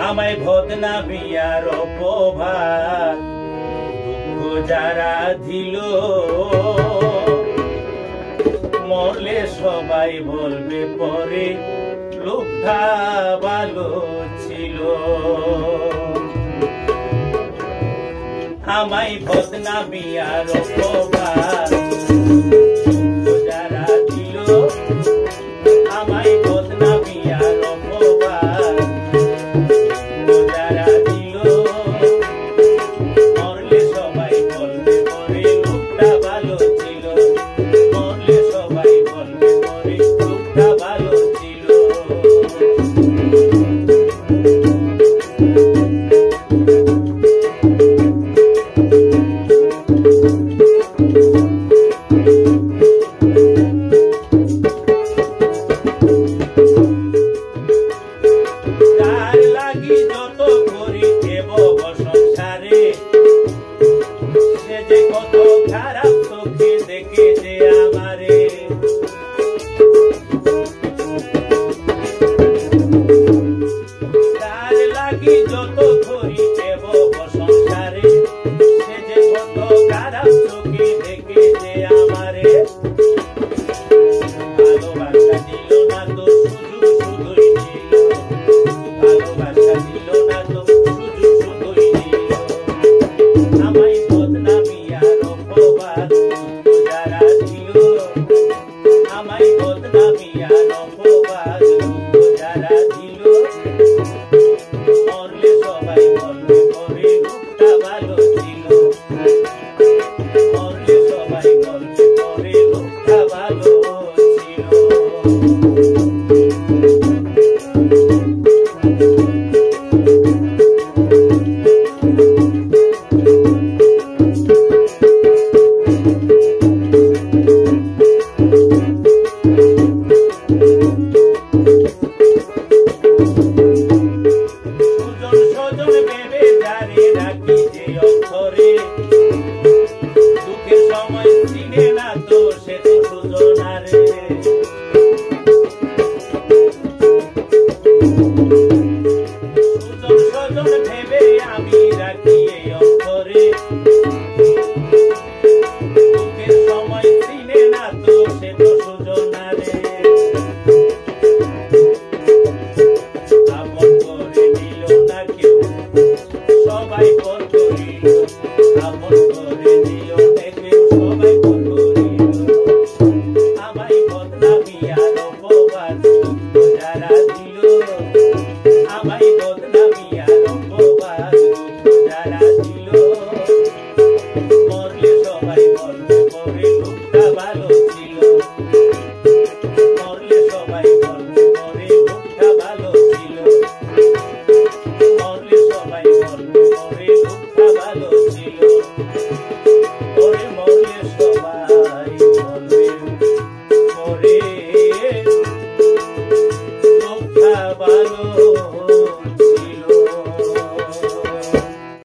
আমায় বদনামি আর অপবাদ দুঃখ যারা দিল, মরলে সবাই বলবে পরে লোকটা ভালো ছিল। আমায় বদনামি আর অপবাদ দুঃখ যারা দিল, আমায় বদনামি আর অপবাদ যারা দিল, মরলে সবাই বলবে পরে লোকটা ভালো ছিল, মরলে সবাই বলবে পরে লোকটা ভালো ছিল। যার লাগি যত করি দেব সংসারে, সে যে কত খারাপ চোখে দেখে যে আমারে। যার লাগি যত করি দেব সংসারে, সে যে কত খারাপ চোখে দেখে যে আমারে। ভালোবাসা দিল না তো শুধু শুধুই দিল, ভালোবাসা দিল না তো শুধু শুধুই দিল। আমায় বদনামি আর অপবাদ দুঃখ যারা দিল, আমায় বদনামি আর অপবাদ দুঃখ যারা দিল, মরলে সবাই বলবে পরে লোকটা ভালো ছিল, মরলে সবাই বলবে পরে লোকটা ভালো ছিল। সুজন ভেবে যারে রাখি যে অন্তরে, দুঃখের সময় চিনে না তো সে তো সুজন আরে। সুজন ভেবে আমি রাখি এই অন্তরে, দুঃখের সময় চিনে না তো সে তো সুজন আরে। আপন করে নিল না কেউ, সবাই পর করিল, আপন করে নিল না কেউ, সবাই পর করিল। আমায় বদনামি আর অপবাদ দুঃখ যারা দিল, আমায় বদনামি আর অপবাদ দুঃখ যারা দিল, মরলে সবাই বলবে পরে লোকটা ভালো ছিল, মরলে সবাই বলবে পরে লোকটা ভালো ছিল, মরলে সবাই বলবে পরে লোকটা ভালো ছিল।